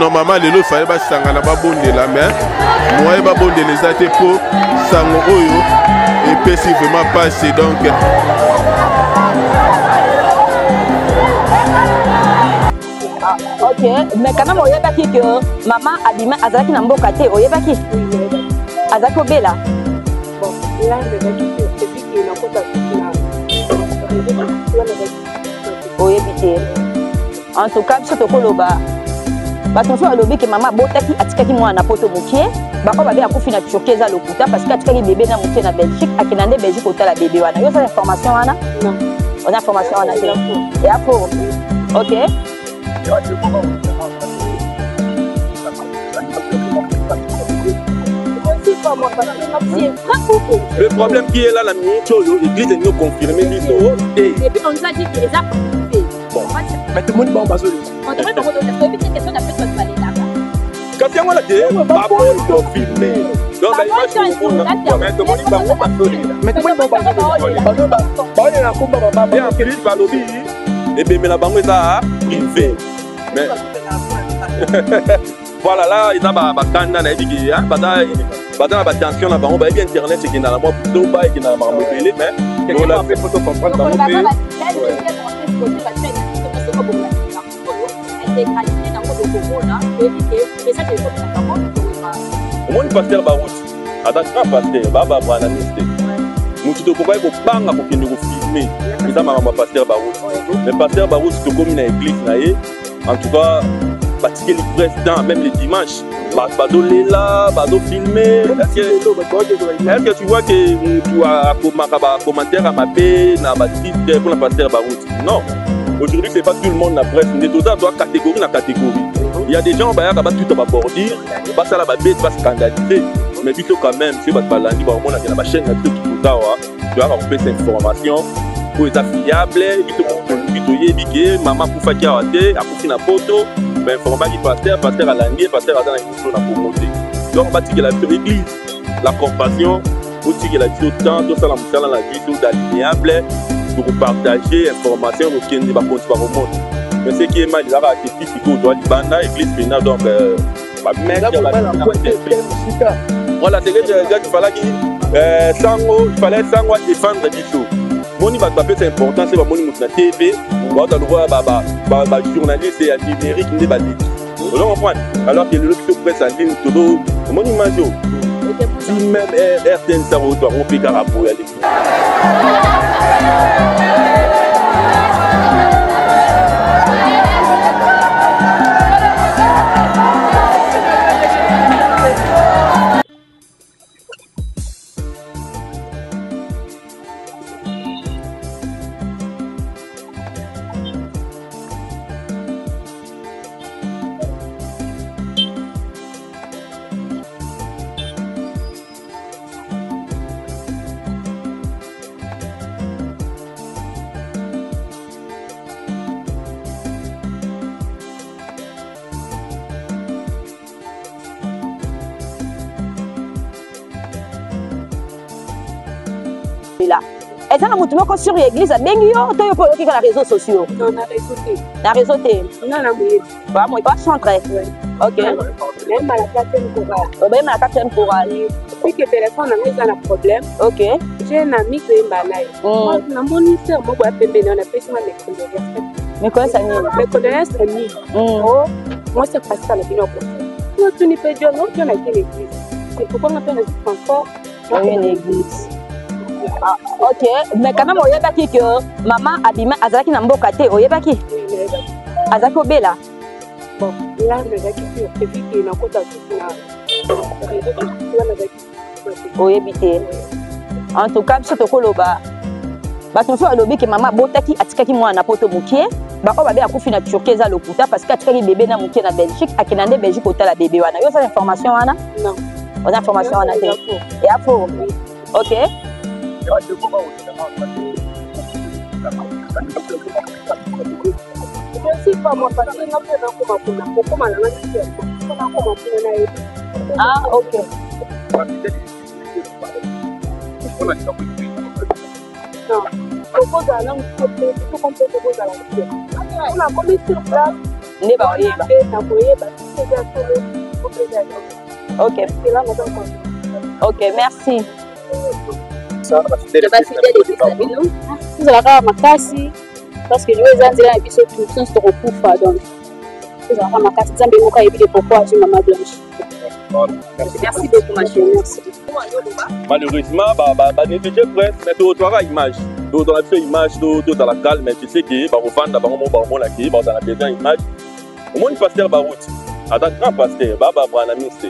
normalement lelo fallait ba sangana ba bondela mais moi ba bondela ezate po sango oyo et pesi vraiment passer donc ok, mais quand même, on y a que maman a dit, Azaki n'a pas caté, on y a pas qui Azaki au Bella. Bon, là, c'est lui qui n'a pas en tout cas, ce que Koloba, parce que maman botaki atikaki mwana poto mukie, bako babe akufina choquer za lokuta parce que atikaki bébé na mukie na Belgique, akinande Belgique otala bébé wana. Yo ça information wana? Non. On a information wana c'est et après OK. Le problème qui est là, la l'église est mieux confirmée. Et puis on nous a dit qu'il les a fait. Bon, mais tout le monde va en passer. On devrait pas une question d'après toi, tu vas aller là-bas. Quand il y a un dit, pas pour filmer. Donc, mais tout le monde va en passer. Mais tout le monde va en passer. Et bien, la banque est à privé. Mais voilà, là, il y a des tension là-bas. On va bien Internet, c'est qu'il y a la mort plutôt bas et qu'il y a la mort mobile. Mais on l'a fait pour te comprendre. Au moins, le pasteur Barout, à un grand pasteur, Baba Branamiste. Nous ne pouvons pas filmer. C'est ça, ma pasteur Barout. Le pasteur Barout, c'est comme une église. En tout cas, parce que les présidents, même les dimanches, Bado là, Bado filmer. Est-ce que tu vois que tu as un commentaire à ma paix, à ma titre pour la pasteur Barout? Non. Aujourd'hui, ce n'est pas tout le monde la presse. On est tous dans catégorie na catégorie. Il y a des gens qui vont tout aborder, pas ça la bête, pas scandaliser. Mais plutôt quand même, si vous avez la chaîne, tu dois avoir cette information pour être fiable. Maman pour faire qui a raté, a coupé la photo, mais information qui pasteur à l'année, pasteur à dans la mission la promoter. Donc on va dire que la église, la compassion, on dit que la vie autant, tout ça dans la vie, tout d'alignable, pour partager information qui ne va pas continuer à remonter. Mais ce qui est mal, il y a des petits qui doivent aller l'église pénale, donc voilà, c'est que il fallait qu'il fallait défendre les choses. Moni va taper c'est important, c'est pas moni na TV, on va voir journaliste et numérique ne pas dit. On comprend. Alors que le lobby presse en ligne tout moni majo. Si même RTN ça on peut carapo aller. Là. Et ça, nous avons sur l'église, à Bengio, tu peux aller sur les réseaux sociaux. On a réseauté. La réseauté. Non, la moyenne. Bah, moi, je suis en train. Ok. Même à la 4e chorale. Même à la 4e chorale. Depuis que le téléphone a mis un problème. Ok. J'ai un ami qui est malade. Moi, mon ministère, moi, je vais on a fait ça mes condoléances. Mais quoi ça n'est? Mes condoléances, c'est mis. Oh, moi, c'est pas ça, la vie. Toi, tu n'es pas Dieu, non, tu n'as qu'une église. C'est pourquoi on appelle les transports. Une église. Ah, ok, mais quand même, on y a pas qui que maman a dit, Azaki n'a pas caté, on y a pas qui? Azaki au Bella. Bon, là, je vais quitter. Et puis, il y a un côté à tout. En tout cas, ce que Koloba, batonso alobi que maman botaki atikaki mwana poto mukie, bako babe akufina choquer za lokuta parce que atikaki bébé na mukie na Belgique, akinande Belgique otala bébé wana. Yo ça information wana? Non. On a information wana te. Et après, ok. Ah, ok. Non, propose à l'homme, on a commis sur place, nde baoyeba. Ok. Ok, merci. Nous allons makasi parce que nous avons dit que nous sommes tous recoufés donc nous allons makasi zambe moka ebile pourquoi je maman Blanche. Merci beaucoup ma chérie. Merci. Malheureusement négligé presse mais tu auras image. Donc dans la image tu dans la calme mais tu sais que ba revendre ba mon la qui ba dans la besoin image. Au moins pasteur Barout. Attends grand pasteur baba bwana ministre.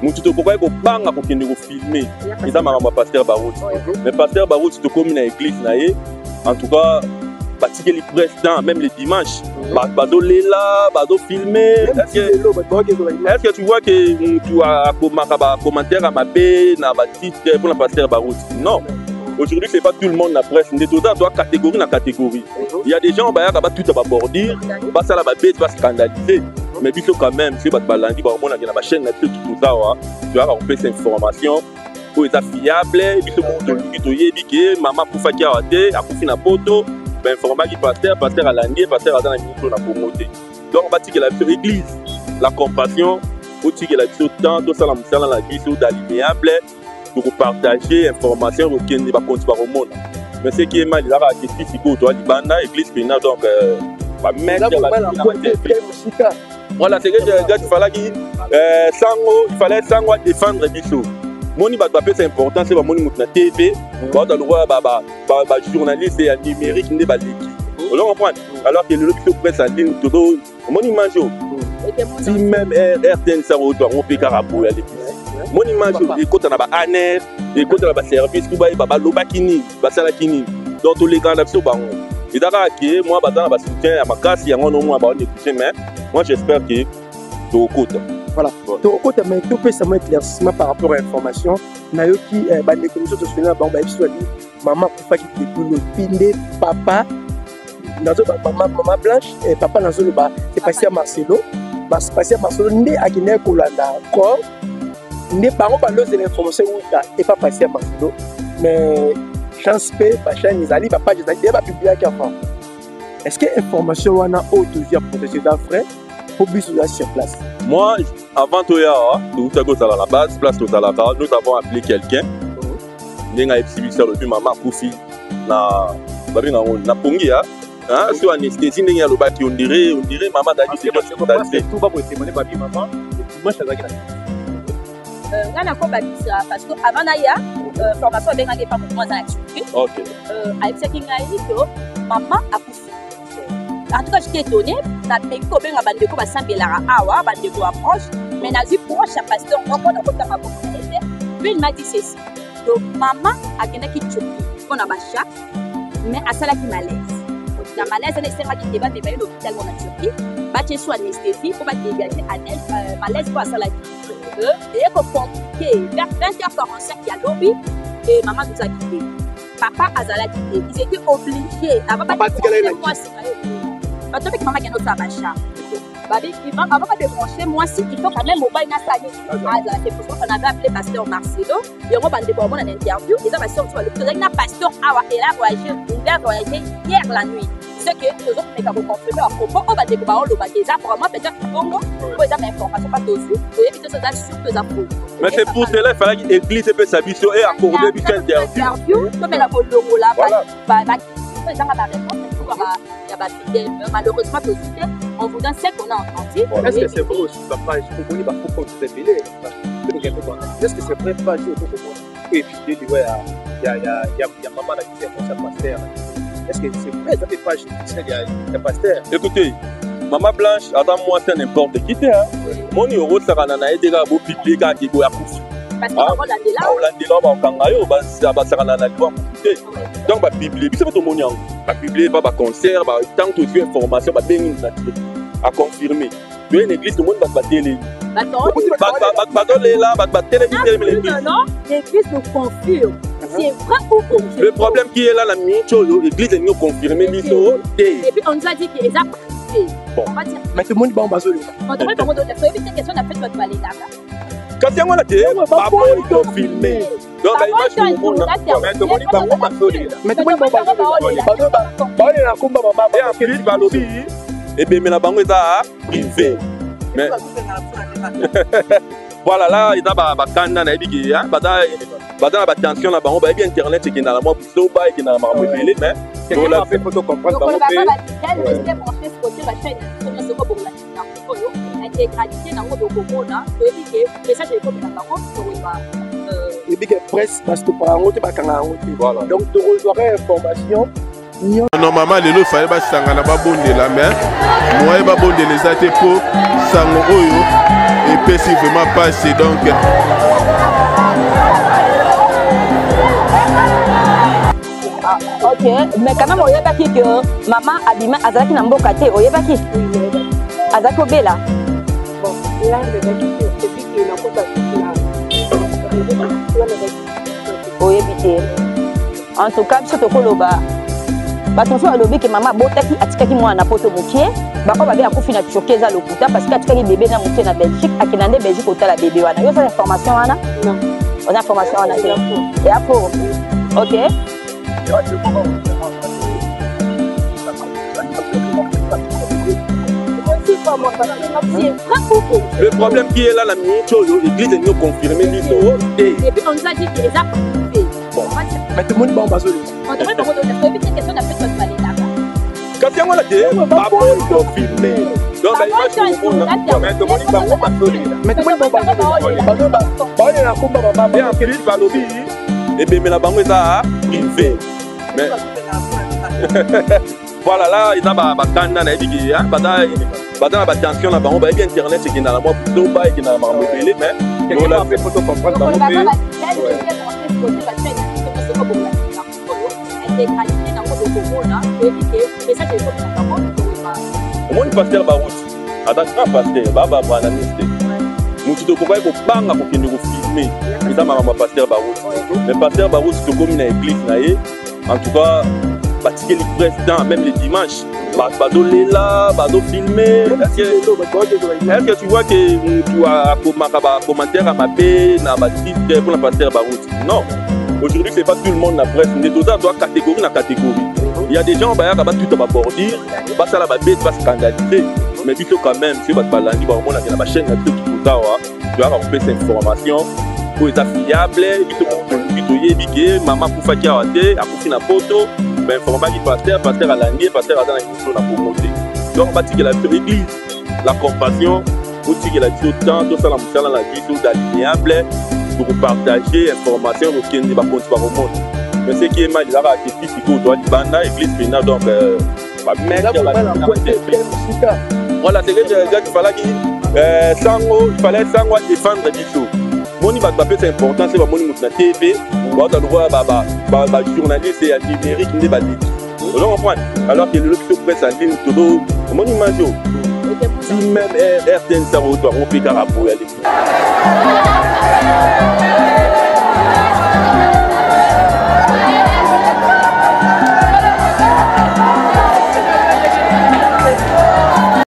Mutu to kokoye ko banga ko kende ko filmer. Eza mama pasteur Barout. Mais pasteur Barout tu comme na église na ye. En tout cas pratiquer les presse temps même les dimanches. Bado lela, bado filmer. Est-ce que tu vois que tu as commentaire à ma baie na ba titre pour la pasteur Barout? Non. Aujourd'hui, c'est pas tout le monde la presse. On est tout dans catégorie na catégorie. Il y a des gens qui ont tout à bordir, pas ça la bête, pas scandaliser. Mais puis quand même, c'est pas balandi, on a la chaîne tout ça, tu as repéré cette information pour être fiable. Puis tout le monde qui dit maman pour faire qu'il a fait na poto, ben information qui pasteur à l'année, pasteur à dans la minute na promoter. Donc on va dire que la église, la compassion, on dit que la vie temps, tout ça la musala la vie c'est d'aliméable. Pour partager information au Kenya va continuer au monde. Mais ce qui est mal, il y a des petits sikou toi libanda église pénale donc va mettre voilà c'est que il fallait sango défendre biso. Moni ba c'est important c'est ba moni mutna TV ba dans le roi ba journaliste et numérique ne ba leki. On comprend alors que le biso presse en ligne tout moni manjo. Si même RTN ça on peut carabo ya l'église. Mon image écoute na ba aner écoute na ba service ku ba loba kini ba sala kini donc tous les grands là so ba on et d'accord que moi ba dans ba soutien à ma casse ya ngono moi ba on écouter mais moi j'espère que tu écoutes voilà tu écoutes mais tu peux seulement éclaircissement par rapport à l'information na yo ki ba les commissions de soutien ba episode maman pour faire qui le pinde papa nazo ba maman Blanche et papa nazo le ba c'est passé à Marcelo ndé akine kolanda corps n'est pas on parle de l'information et pas passé à Marcelo mais chance paie pas chaîne les alliés papa j'ai pas publié à Café. Est-ce que information on a autorisé pour protéger d'affaires pour bis sur place? Moi avant toi tout à la base place tout à la table nous avons appelé quelqu'un n'enga exhibition depuis maman Koufi na babina na pongia hein sur anesthésie n'enga lo baki on dirait maman d'ailleurs c'est tout va pour témoigner babi maman moi ça va ngana ko babisa parce que avant naya formation benga ke pas pour moi ça activité OK avec ce qui ngai to maman akufi en tout cas j'étais étonné na peki ko benga bande ko basambela awa bande ko approche mais na vu proche pasteur on ko na ma propriété puis il m'a dit ceci donc maman akenda ki choki on a bacha mais asala ki malaise na malaise na sema ki débat mais ba l'hôpital on a choki ba che so anesthésie pour ba dégager malaise pour asala et compliqué vers 20h45 il y a lobby et maman nous a quitté papa azala quitté ils étaient obligés avant pas moi c'est que maman qui est notre abacha babi avant pas de brancher moi si il faut quand même mobile na sali c'est pour ça qu'on avait appelé pasteur Marcelo et on va demander pour une interview et ça va sortir le président na pasteur awa et là voyagé hier la nuit c'est que les autres n'ont pas confirmé à propos on va découvrir le baguette ça pour moi peut-être Congo pour les informations pas aussi et puis ça sur que ça pour mais c'est pour cela il fallait que l'église peut s'habituer et accorder une interview comme la bolongo là bah ils ont la réponse il y a pas malheureusement aussi on vous donne ce qu'on a entendu est-ce que c'est vrai aussi papa je peux pas faut qu'on se révèle est-ce que c'est vrai pas je peux et puis il y a maman qui est mon pasteur. Est-ce que c'est vrai ça fait pas il y a pasteur écoutez maman Blanche attends moi c'est n'importe qui mon euro ça kana na été beau public à qui boya kufi parce que on l'a dit là ba kanga yo ba ça kana na liba kufi donc ba publier biso to moni yango ba publier ba concert ba tant que tu information ba bengi à confirmer de une église tout le monde va télé non l'église nous confirme c'est vrai ou faux. Le problème qui est là, la l'église est mieux confirmée. Et puis on nous a dit qu'ils ont bon. Mais tout le monde va en bas. On devrait pas demander une question d'après votre valide. Quand il y a un télé, pas bon de filmer. Donc la image du monde. Mais tout le monde va en bas. Mais tout le monde va en bas. Et en plus, ebemela bango eza privé mais voilà là eza bakanda nayebi ke baza na batension na bango bayebi internet ekenda na mwa buzoba ekenda na makambo ebele mais photo comprendre bango eyebi ke presse bastopa yango te bakanga yango te donc tokozwaka information normalement lelo fallait basangana babondela mais moye babondela eza te mpo sango oyo epesi vraiment passe donc ok mais quand même oyebaki que maman abima azalaki na mboka te oyebaki azalaki obela oyebi te en tout cas biso tokoloba bato mosusu balobi ke mama abotaki atikaki mwana poto mokie baoyo babe akufi na choke eza lokuta parce que atikaki bebe na mokie na belgique akenda nde belgique kotala bebe wana yo oza information wana oza information wana te eya po ok le problème qui est là la minute l'église est mieux confirmée biso et puis on nous a dit que les actes mais tout le monde va bazo kasi yango na te baboni confirmé donc baimage mais tomoni bango bazolela mais tout le monde baolela komba et en plus balobi ebemela bango eza privé mais voilà là eza bakanda nayebi ke baza na batension na bango bayebi internet ekenda na mwa buzoba ekenda na makambo ebele mais photo comprendre bango mpe omoni paster baruti ata grand paster babananiste motu tokokai kobanga kokende kofilme eza makambo ya paster baruti mais paster baruti tokomi na église na ye en tout cas batikeli président même les dimanches bazolela bazofilme est-ce que tu vois que motu akomaka bacommentaire ya mabe na batitre mpona paster baruti non aujourd'hui c'est pas tout le monde na presse nde toza toa catégorie na catégorie il y a des gens bayaka batuta babordire basala babete bascandaliser mais biso quand même soki bato balandi baomonake na bachaîne na biso kikozawa toyaka kopesa information oyo eza fiable biso toyebi ke mama akufaki awa te akufi na poto bainformaki paster alandi paster aza na émission na kongo te donc batikela biso église la compassion otikela biso temps tosala mosala na biso d'alinéable tokopartage information kokende bakonti bakomona mais ce qui est mal ezaka aketi sikoyo toa libanda église pena donc voilà c'est que il fallait sango défendre biso moni bato bapesa importance e bamoni moto na tv baota lokola bajournaliste ya numérique nde badeki ozo comprendre alors que lelo biso presse en ligne todo omoni image o si même rtn sango to ango mpe kaka boya leki